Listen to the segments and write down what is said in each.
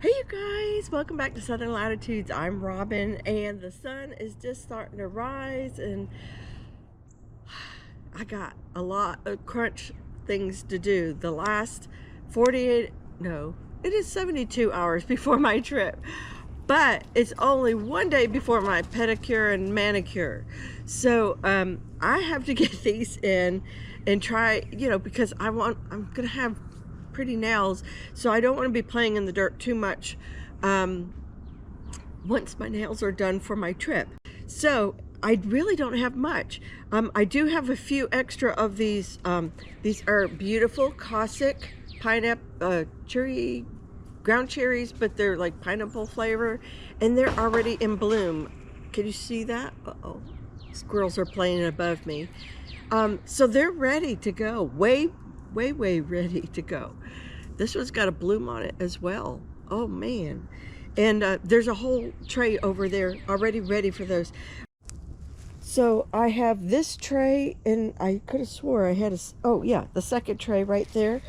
Hey you guys, welcome back to Southern Latitudes. I'm Robin and the sun is just starting to rise and I got a lot of crunch things to do. The last 48, no, it is 72 hours before my trip, but it's only one day before my pedicure and manicure. So I have to get these in and try, because I'm gonna have pretty nails, so I don't want to be playing in the dirt too much once my nails are done for my trip. So I really don't have much. I do have a few extra of these. These are beautiful Cossack pineapple cherry ground cherries, but they're like pineapple flavor, and they're already in bloom. Can you see that? Uh-oh, squirrels are playing above me. So they're ready to go. Way ready to go. This one's got a bloom on it as well. Oh man. And there's a whole tray over there already ready for those. So I have this tray, and I could have swore I had oh yeah, the second tray right there,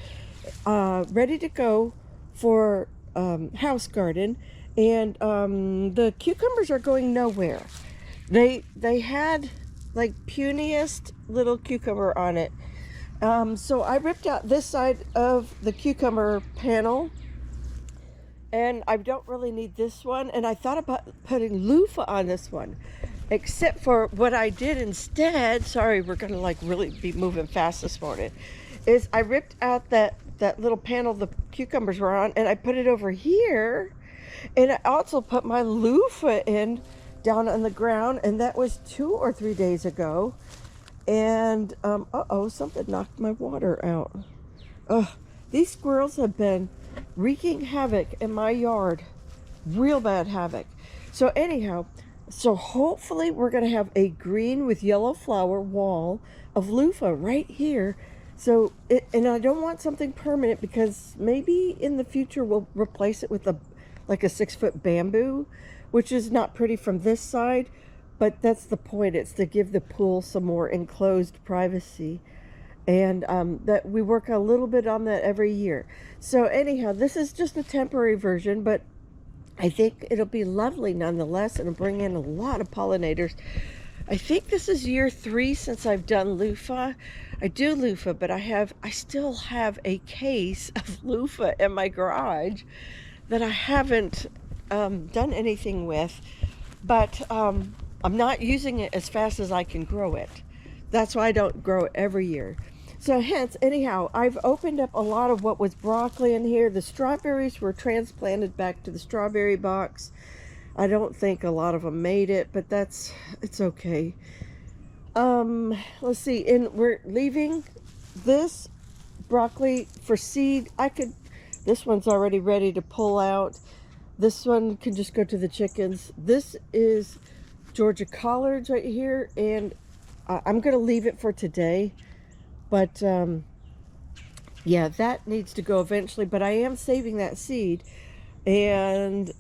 ready to go for house garden. And the cucumbers are going nowhere. They had like puniest little cucumber on it. So I ripped out this side of the cucumber panel, and I don't really need this one, and I thought about putting loofah on this one, except for what I did instead, sorry, we're gonna like really be moving fast this morning, is I ripped out that little panel the cucumbers were on, and I put it over here, and I also put my loofah in down on the ground, and that was 2 or 3 days ago. And uh-oh, something knocked my water out. Ugh, these squirrels have been wreaking havoc in my yard, real bad havoc. So anyhow, so hopefully we're gonna have a green with yellow flower wall of loofah right here. So and I don't want something permanent, because maybe in the future we'll replace it with a 6-foot bamboo, which is not pretty from this side. But that's the point. It's to give the pool some more enclosed privacy. And that we work a little bit on that every year. So anyhow, this is just a temporary version, but I think it'll be lovely nonetheless, and it'll bring in a lot of pollinators. I think this is year 3 since I've done loofah. I do loofah, but I still have a case of loofah in my garage that I haven't done anything with. But I'm not using it as fast as I can grow it. That's why I don't grow it every year. So hence, anyhow, I've opened up a lot of what was broccoli in here. The strawberries were transplanted back to the strawberry box. I don't think a lot of them made it, but it's okay. Let's see, and we're leaving this broccoli for seed. This one's already ready to pull out. This one can just go to the chickens. This is Georgia collards right here, and I'm gonna leave it for today, but yeah, that needs to go eventually, but I am saving that seed and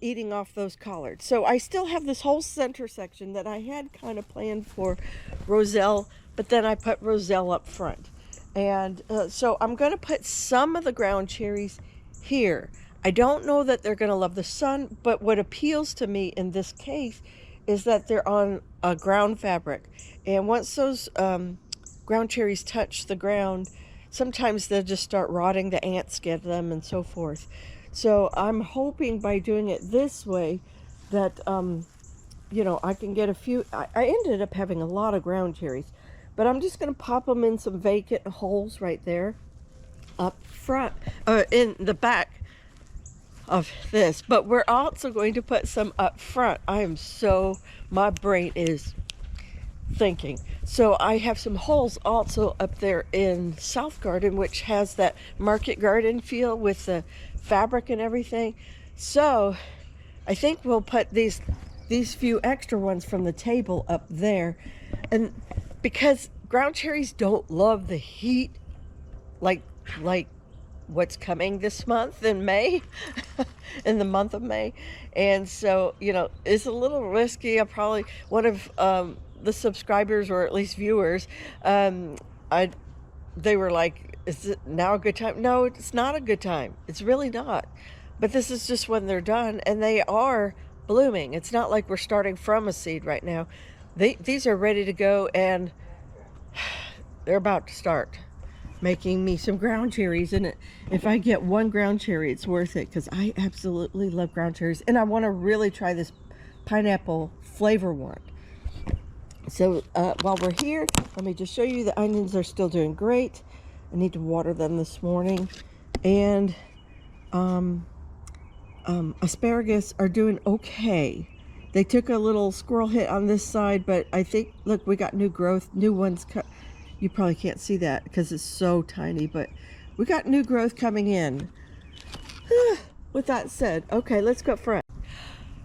eating off those collards. So I still have this whole center section that I had kind of planned for roselle, but then I put roselle up front. And so I'm gonna put some of the ground cherries here. I don't know that they're going to love the sun, but what appeals to me in this case is that they're on a ground fabric. And once those ground cherries touch the ground, sometimes they'll just start rotting, the ants get them and so forth. So I'm hoping by doing it this way that, I can get a few. I ended up having a lot of ground cherries, but I'm just going to pop them in some vacant holes right there up front, in the back of this, but we're also going to put some up front. My brain is thinking. So I have some holes also up there in South Garden, which has that market garden feel with the fabric and everything. So I think we'll put these few extra ones from the table up there. And because ground cherries don't love the heat like what's coming this month in May, in the month of May. And so, it's a little risky. I probably, one of the subscribers, or at least viewers, they were like, is it now a good time? No, it's not a good time. It's really not. But this is just when they're done, and they are blooming. It's not like we're starting from a seed right now. These are ready to go, and they're about to start making me some ground cherries. And if I get one ground cherry, it's worth it, because I absolutely love ground cherries, and I want to really try this pineapple flavor one. So while we're here, let me just show you the onions are still doing great. I need to water them this morning. And asparagus are doing okay. They took a little squirrel hit on this side, but I think, look, we got new growth, new ones. You probably can't see that because it's so tiny, but we got new growth coming in. With that said, okay, let's go up front.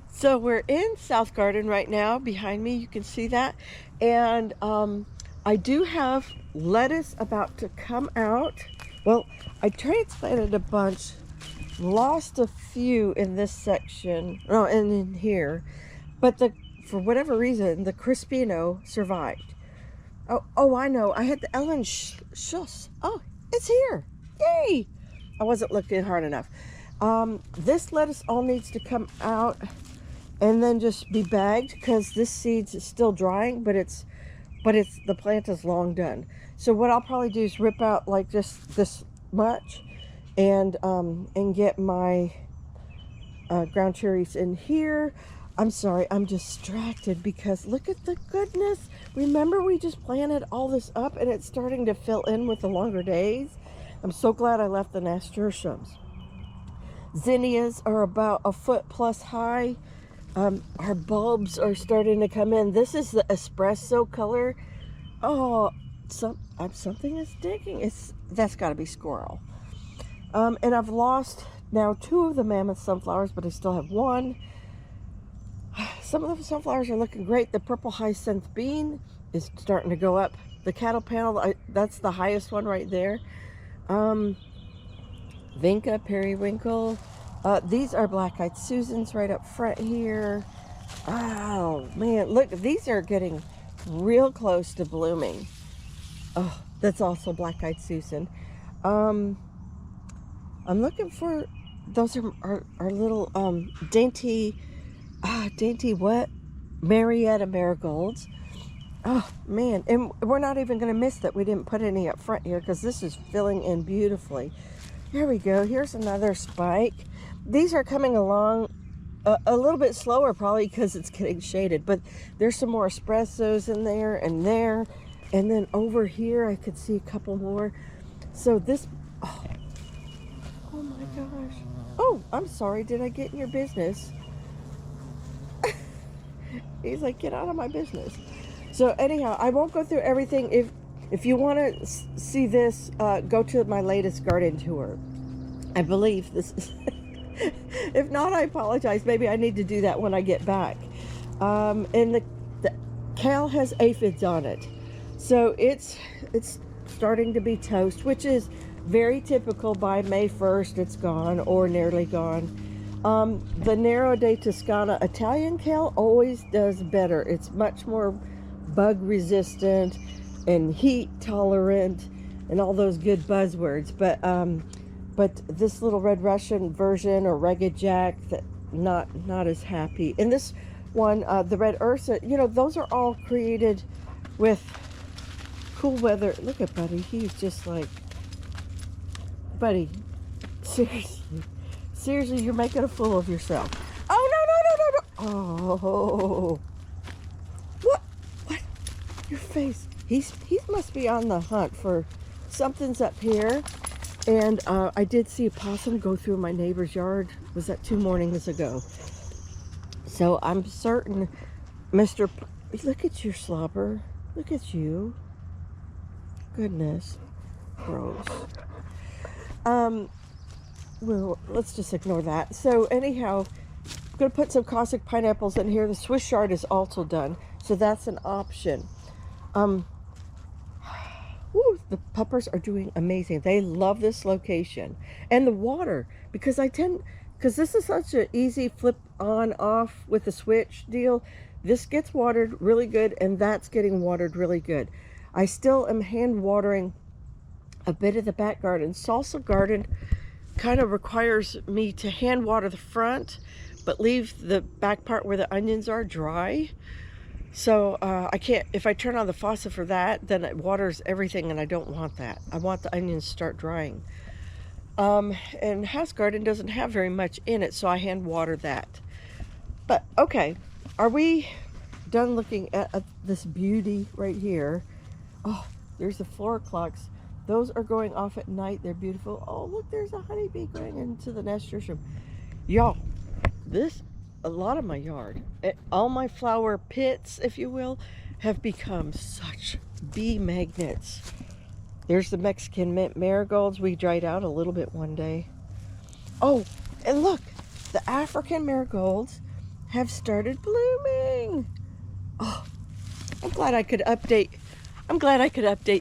So we're in South Garden right now. Behind me, you can see that. And I do have lettuce about to come out. Well, I transplanted a bunch, lost a few in this section, and in here. But for whatever reason, the Crispino survived. Oh, I know. I had the Ellen Schuss. Oh, it's here. Yay! I wasn't looking hard enough. This lettuce all needs to come out and then just be bagged, because this seed's still drying, but the plant is long done. So what I'll probably do is rip out like just this much, and get my ground cherries in here. I'm sorry, I'm distracted because look at the goodness. Remember, we just planted all this up, and it's starting to fill in with the longer days. I'm so glad I left the nasturtiums. Zinnias are about a foot plus high. Our bulbs are starting to come in. This is the espresso color. Oh, something is digging. That's got to be squirrel. And I've lost now 2 of the mammoth sunflowers, but I still have 1. Some of the sunflowers are looking great. The purple hyacinth bean is starting to go up. The cattle panel, that's the highest one right there. Vinca, periwinkle. These are black-eyed Susans right up front here. Oh, man, look, these are getting real close to blooming. Oh, that's also black-eyed Susan. I'm looking for, those are little dainty what? Marietta marigolds. Oh, man, and we're not even going to miss that we didn't put any up front here, because this is filling in beautifully. Here we go. Here's another spike. These are coming along a little bit slower, probably because it's getting shaded, but there's some more espressos in there, and then over here I could see a couple more. So this, oh my gosh. Oh, I'm sorry, did I get in your business? He's like, get out of my business. So anyhow, I won't go through everything. If you want to see this, go to my latest garden tour. I believe this is if not, I apologize. Maybe I need to do that when I get back. And the kale has aphids on it, so it's starting to be toast, which is very typical. By May 1st, it's gone or nearly gone. The Nero de Toscana Italian kale always does better. It's much more bug resistant and heat tolerant and all those good buzzwords. But this little Red Russian version, or Ragged Jack, that not as happy. And this one, the Red Ursa, those are all created with cool weather. Look at Buddy. He's just like, Buddy, seriously, you're making a fool of yourself. Oh, no. Oh, what? Your face. He must be on the hunt for something's up here. And I did see a possum go through my neighbor's yard. Was that 2 mornings ago? So I'm certain, look at your slobber. Look at you. Goodness. Gross. Well, let's just ignore that. So anyhow, I'm going to put some Cossack pineapples in here. The Swiss chard is also done, so that's an option. The puppers are doing amazing. They love this location and the water, because this is such an easy flip on off with the switch deal. This gets watered really good, and that's getting watered really good. I still am hand watering a bit of the back garden. Salsa garden kind of requires me to hand water the front, but leave the back part where the onions are dry. So I can't, if I turn on the faucet for that, then it waters everything, and I don't want that. I want the onions to start drying. And House Garden doesn't have very much in it, so I hand water that. But okay, are we done looking at this beauty right here? Oh, there's the 4 o'clocks. Those are going off at night. They're beautiful. Oh, look, there's a honeybee going into the nasturtium. Y'all, a lot of my yard, all my flower pits, if you will, have become such bee magnets. There's the Mexican mint marigolds. We dried out a little bit one day. Oh, and look, the African marigolds have started blooming. Oh, I'm glad I could update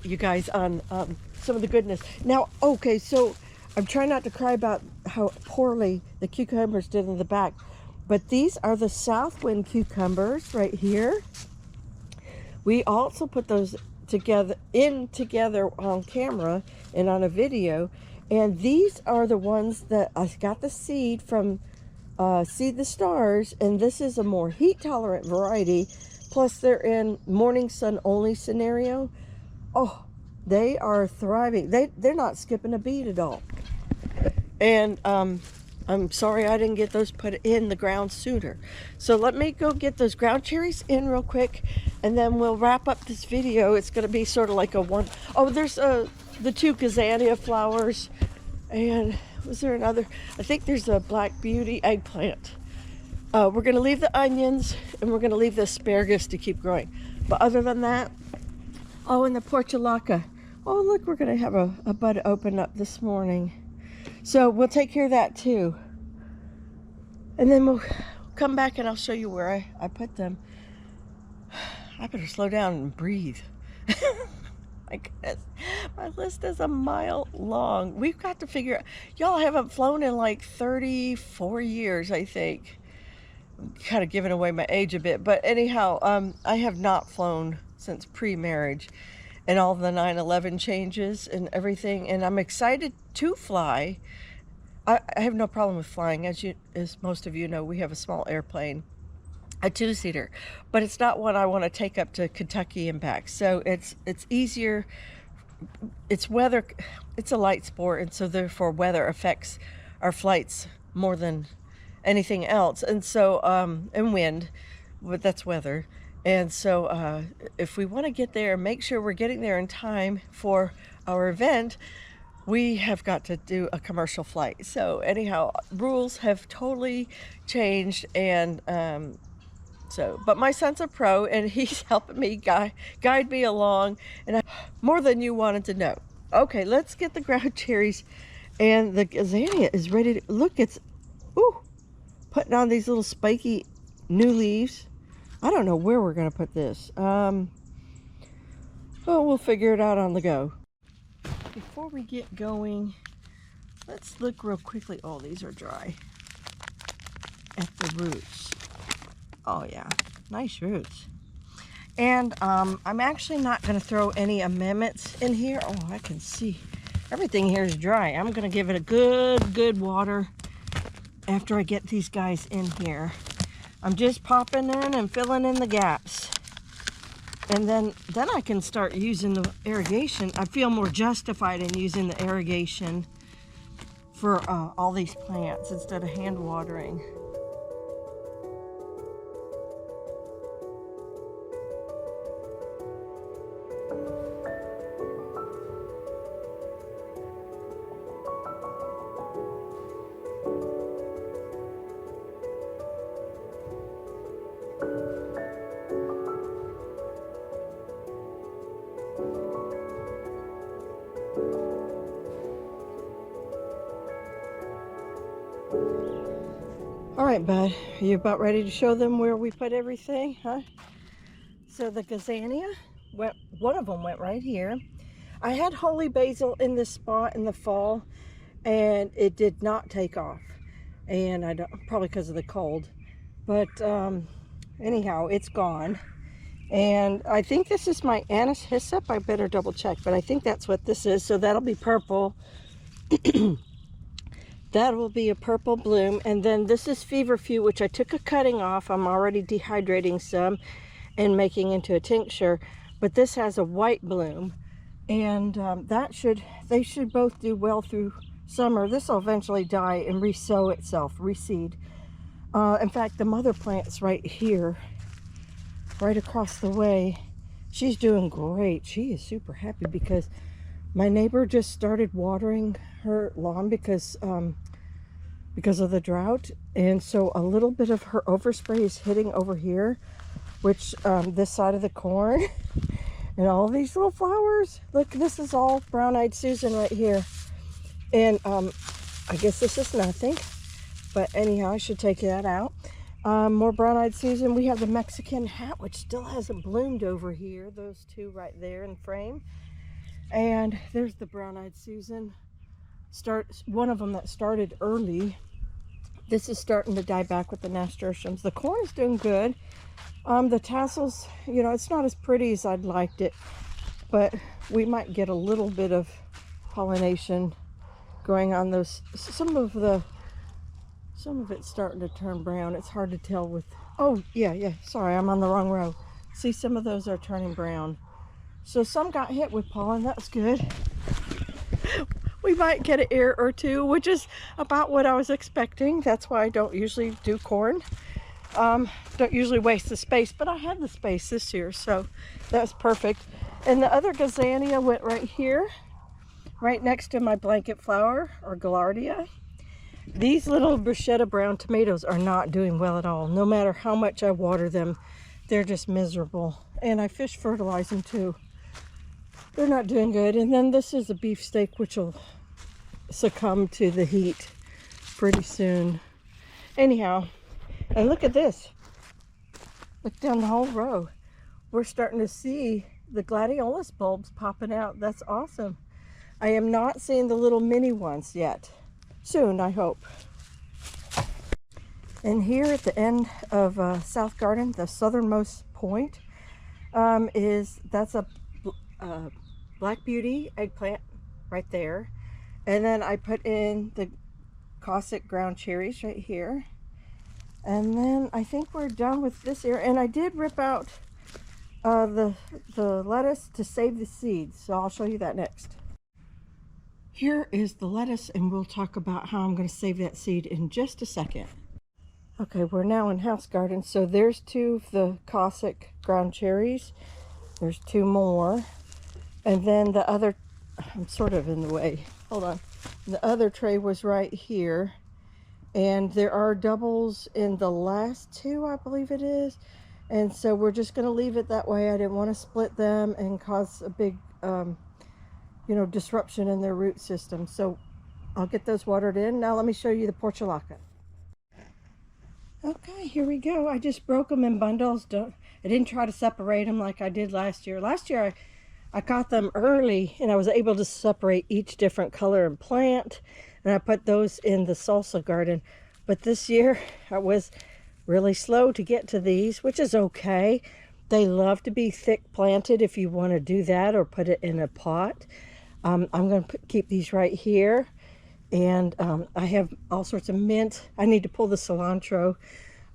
you guys on some of the goodness. Now, okay, so I'm trying not to cry about how poorly the cucumbers did in the back, but these are the Southwind cucumbers right here. We also put those together on camera and on a video, and these are the ones that I got the seed from Seed the Stars, and this is a more heat tolerant variety, plus they're in morning sun only scenario. Oh, they are thriving. They're not skipping a beat at all. And I'm sorry I didn't get those put in the ground sooner. So let me go get those ground cherries in real quick, and then we'll wrap up this video. It's going to be sort of like a one. Oh, there's the 2 gazania flowers, and was there another? I think there's a Black Beauty eggplant. We're going to leave the onions, and we're going to leave the asparagus to keep growing. But other than that, oh, and the portulaca. Oh, look, we're going to have a bud open up this morning. So we'll take care of that too. And then we'll come back and I'll show you where I put them. I better slow down and breathe. My goodness, my list is a mile long. We've got to figure out, y'all, haven't flown in like 34 years, I think. I'm kind of giving away my age a bit, but anyhow, I have not flown since pre-marriage, and all the 9/11 changes and everything, and I'm excited to fly. I have no problem with flying. As most of you know, we have a small airplane, a 2-seater, but it's not one I want to take up to Kentucky and back. So it's easier. It's weather. It's a light sport, and so therefore weather affects our flights more than anything else. And so and wind, but that's weather. And so if we want to get there and make sure we're getting there in time for our event, we have got to do a commercial flight. So anyhow, rules have totally changed, and but my son's a pro, and he's helping me guide me along, and more than you wanted to know. Okay, let's get the ground cherries, and the gazania is ready to look. It's putting on these little spiky new leaves. I don't know where we're going to put this. Well, we'll figure it out on the go. Before we get going, let's look real quickly. Oh, these are dry at the roots. Oh, yeah. Nice roots. And I'm actually not going to throw any amendments in here. Oh, I can see everything here is dry. I'm going to give it a good water after I get these guys in here. I'm just popping in and filling in the gaps. And then I can start using the irrigation. I feel more justified in using the irrigation for all these plants instead of hand watering. All right, bud, are you about ready to show them where we put everything, huh? So the gazania, one of them went right here. I had holy basil in this spot in the fall, and it did not take off. And I don't, probably because of the cold. But anyhow, it's gone. And I think this is my anise hyssop. I better double check, but I think that's what this is. So that'll be purple. That will be a purple bloom. And then this is feverfew, which I took a cutting off. I'm already dehydrating some and making into a tincture. But this has a white bloom. And they should both do well through summer. This will eventually die and resow itself, reseed. In fact, the mother plant's right here, right across the way. She's doing great. She is super happy because my neighbor just started watering her lawn because of the drought. And so a little bit of her overspray is hitting over here, which this side of the corn. And all these little flowers. Look, this is all brown-eyed Susan right here. And I guess this is nothing. But anyhow, I should take that out. More brown-eyed Susan. We have the Mexican hat, which still hasn't bloomed over here. Those two right there in frame. And there's the brown-eyed Susan. One of them that started early. This is starting to die back with the nasturtiums. The corn is doing good. The tassels, you know, it's not as pretty as I'd liked it, but we might get a little bit of pollination going on those. Some of it's starting to turn brown. It's hard to tell with, oh yeah, sorry, I'm on the wrong row. See, some of those are turning brown. So some got hit with pollen. That's good. We might get an ear or two, which is about what I was expecting. That's why I don't usually do corn. Don't usually waste the space, but I had the space this year, so that's perfect. And the other gazania went right here, right next to my blanket flower, or gaillardia. These little bruschetta brown tomatoes are not doing well at all. No matter how much I water them, they're just miserable. And I fish fertilize them too. They're not doing good. And then this is a beefsteak, which will succumb to the heat pretty soon. Anyhow, and look at this. Look down the whole row. We're starting to see the gladiolus bulbs popping out. That's awesome. I am not seeing the little mini ones yet. Soon, I hope. And here at the end of South Garden, the southernmost point, that's a Black Beauty eggplant right there. And then I put in the Cossack ground cherries right here. And then I think we're done with this area. And I did rip out the lettuce to save the seeds. So I'll show you that next. Here is the lettuce, and we'll talk about how I'm going to save that seed in just a second. Okay, we're now in house garden. So there's two of the Cossack ground cherries. There's two more. And then the other, I'm sort of in the way. Hold on. The other tray was right here. And there are doubles in the last two, I believe it is. And so we're just going to leave it that way. I didn't want to split them and cause a big, disruption in their root system. So I'll get those watered in. Now let me show you the portulaca. Okay, here we go. I just broke them in bundles. I didn't try to separate them like I did last year. Last year I caught them early and I was able to separate each different color and plant. And I put those in the salsa garden. But this year I was really slow to get to these, which is okay. They love to be thick planted if you want to do that, or put it in a pot. I'm going to keep these right here. And I have all sorts of mint. I need to pull the cilantro.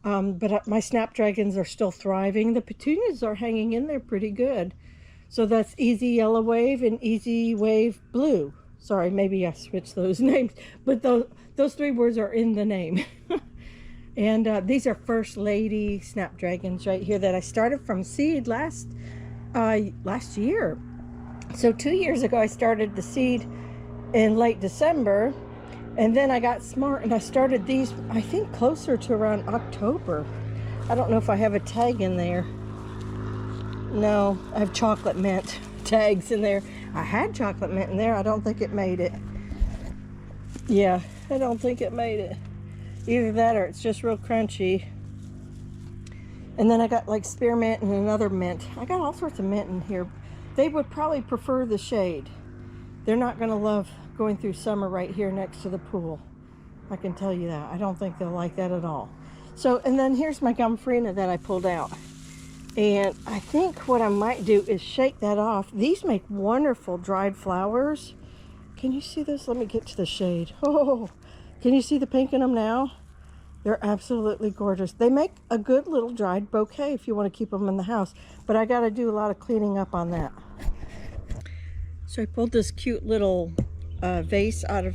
But my snapdragons are still thriving. The petunias are hanging in there pretty good. So that's Easy Yellow Wave and Easy Wave Blue. Sorry, maybe I switched those names. But those three words are in the name. And these are First Lady snapdragons right here that I started from seed last year. So 2 years ago I started the seed in late December, and then I got smart and I started these, I think, closer to around October. I don't know if I have a tag in there. No, I have chocolate mint tags in there. I had chocolate mint in there. I don't think it made it. Yeah, I don't think it made it. Either that or it's just real crunchy. And then I got like spearmint and another mint. I got all sorts of mint in here. They would probably prefer the shade. They're not going to love going through summer right here next to the pool. I can tell you that. I don't think they'll like that at all. So, and then here's my Gomphrena that I pulled out. And I think what I might do is shake that off. These make wonderful dried flowers. Can you see this? Let me get to the shade. Oh, Can you see the pink in them now? They're absolutely gorgeous. They make a good little dried bouquet if you want to keep them in the house, but I got to do a lot of cleaning up on that. So I pulled this cute little vase out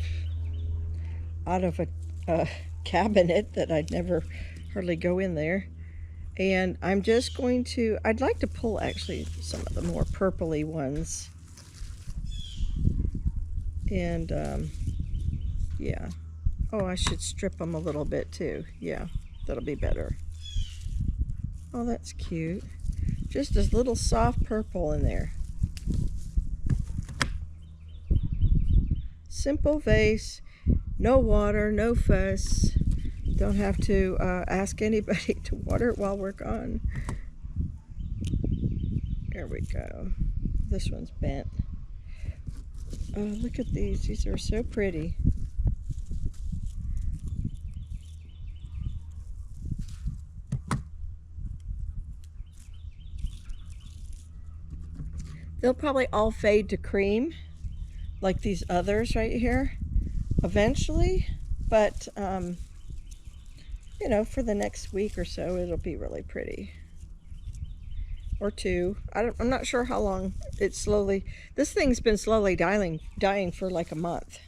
of a cabinet that I'd never hardly go in there. And I'm just going to, I'd like to pull actually some of the more purpley ones. And yeah. Oh, I should strip them a little bit too. Yeah, that'll be better. Oh, that's cute. Just this little soft purple in there. Simple vase, no water, no fuss. Don't have to ask anybody to water it while we're gone. There we go. This one's bent. Oh, look at these. These are so pretty. They'll probably all fade to cream like these others right here eventually, but you know, for the next week or so it'll be really pretty, or two. I'm not sure how long it's slowly, this thing's been slowly dying for like a month.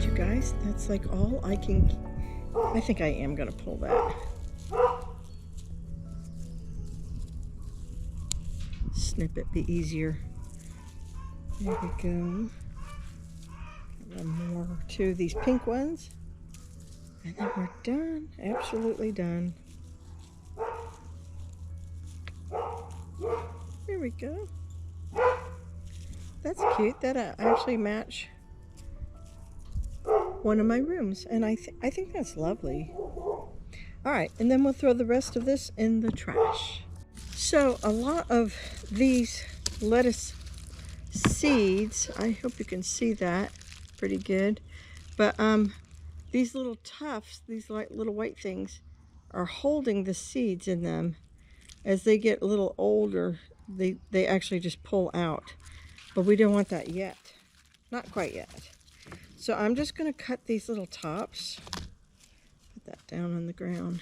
You guys, that's like all I can. I think I am gonna pull that. Snip it, be easier. There we go. One more, two of these pink ones, and then we're done. Absolutely done. There we go. That's cute. That actually match one of my rooms, and I think that's lovely. All right, and then we'll throw the rest of this in the trash. So a lot of these lettuce seeds, I hope you can see that pretty good, but these little tufts, these little white things, are holding the seeds in them. As they get a little older, they actually just pull out, but we don't want that yet, not quite yet. So I'm just going to cut these little tops, put that down on the ground.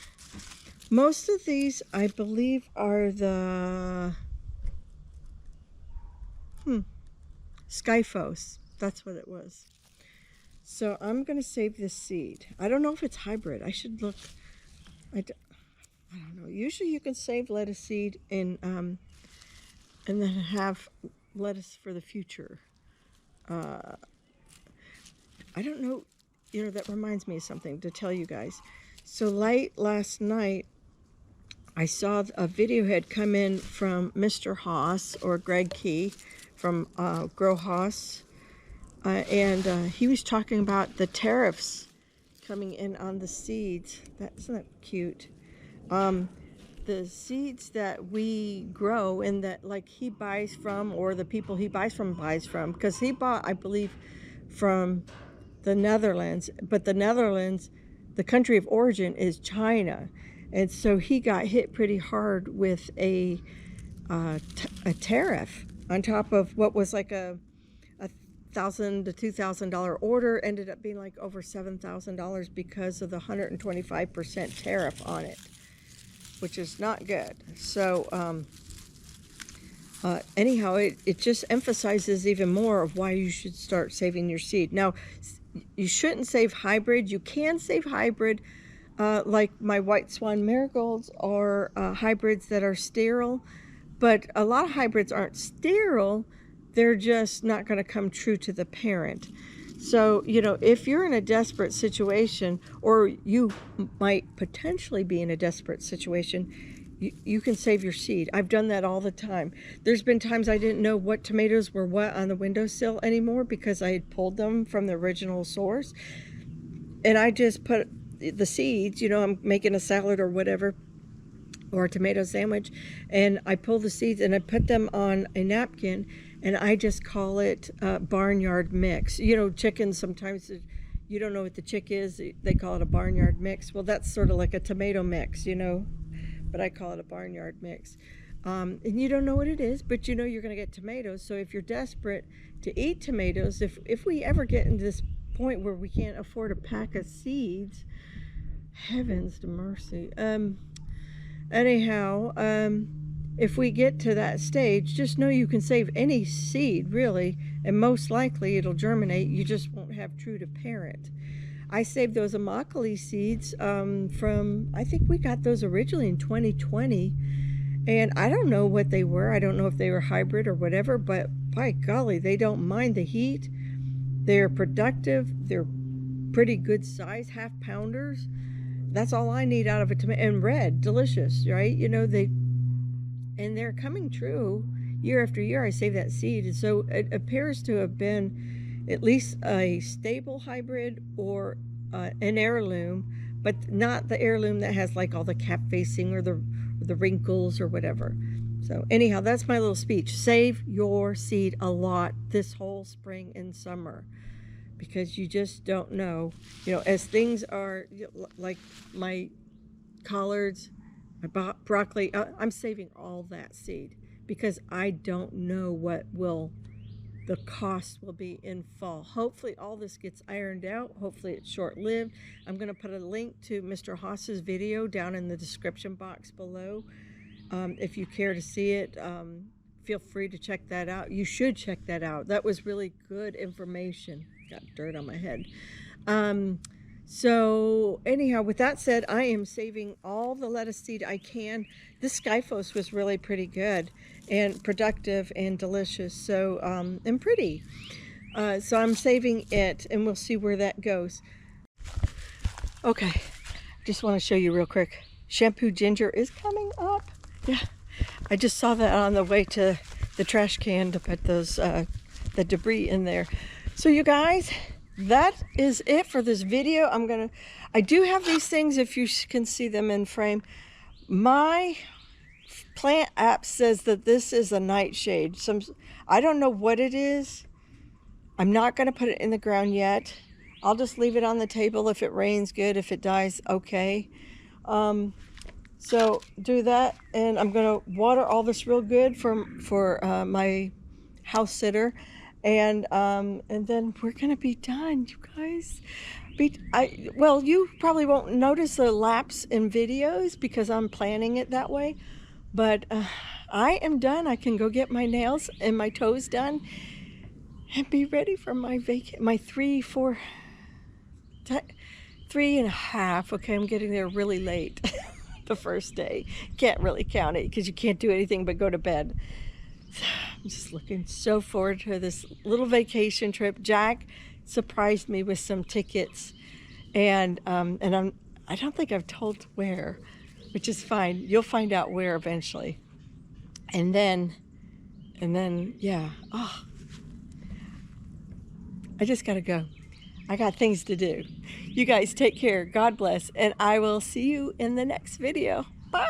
Most of these, I believe, are the Skyphos. That's what it was. So I'm going to save this seed. I don't know if it's hybrid. I should look. I don't know. Usually you can save lettuce seed and then have lettuce for the future. I don't know, you know, that reminds me of something to tell you guys. So late last night, I saw a video had come in from Mr. Haas, or Greg Key from Grow Haas, and he was talking about the tariffs coming in on the seeds. Isn't that cute? The seeds that we grow and that like he buys from, or the people he buys from, because he bought, I believe, from the Netherlands, but the Netherlands, the country of origin is China, and so he got hit pretty hard with a tariff on top of what was like a $1,000 to $2,000 order, ended up being like over $7,000 because of the 125% tariff on it, which is not good. So anyhow, it just emphasizes even more of why you should start saving your seed. Now, you shouldn't save hybrid. You can save hybrid, like my white swan marigolds are hybrids that are sterile, but a lot of hybrids aren't sterile. They're just not going to come true to the parent. So, you know, if you're in a desperate situation, or you might potentially be in a desperate situation, you can save your seed. I've done that all the time. There's been times I didn't know what tomatoes were what on the windowsill anymore because I had pulled them from the original source. And I just put the seeds, you know, I'm making a salad or whatever, or a tomato sandwich, and I pull the seeds and I put them on a napkin, and I just call it barnyard mix. You know, chickens sometimes, you don't know what the chick is, they call it a barnyard mix. Well, that's sort of like a tomato mix, you know, but I call it a barnyard mix. And you don't know what it is, but you know you're going to get tomatoes. So if you're desperate to eat tomatoes, if we ever get into this point where we can't afford a pack of seeds, heavens to mercy. Anyhow, if we get to that stage, just know you can save any seed, really, and most likely it'll germinate. You just won't have true to parent. I saved those immokalee seeds from, I think we got those originally in 2020, and I don't know what they were. I don't know if they were hybrid or whatever, but by golly, they don't mind the heat. They're productive. They're pretty good size, half pounders. That's all I need out of a tomato. And red, delicious, right? You know, they're coming true year after year. I save that seed, and so it appears to have been at least a stable hybrid or an heirloom, but not the heirloom that has like all the cap facing or the wrinkles or whatever. So anyhow, that's my little speech. Save your seed a lot this whole spring and summer, because you just don't know, you know, as things are, like my collards, my broccoli, I'm saving all that seed because I don't know what the cost will be in fall. Hopefully all this gets ironed out. Hopefully it's short-lived. I'm going to put a link to Mr. Haas's video down in the description box below. If you care to see it, feel free to check that out. You should check that out. That was really good information. Got dirt on my head. So anyhow, with that said, I am saving all the lettuce seed I can. This Skyphos was really pretty good and productive and delicious, so and pretty. So I'm saving it, and we'll see where that goes. Okay, just want to show you real quick. Shampoo ginger is coming up. Yeah, I just saw that on the way to the trash can to put those the debris in there. So you guys, that is it for this video. I do have these things, if you can see them in frame. My plant app says that this is a nightshade. I don't know what it is. I'm not going to put it in the ground yet. I'll just leave it on the table. If it rains, good. If it dies, okay. So do that, and I'm going to water all this real good for my house sitter. And then we're gonna be done, you guys. Well, you probably won't notice a lapse in videos because I'm planning it that way, but I am done. I can go get my nails and my toes done and be ready for my 3.5. Okay, I'm getting there really late. The first day, can't really count it because you can't do anything but go to bed. I'm just looking so forward to this little vacation trip. Jack surprised me with some tickets, and I don't think I've told where, which is fine. You'll find out where eventually. And then yeah. Oh, I just gotta go. I got things to do. You guys take care. God bless, and I will see you in the next video. Bye.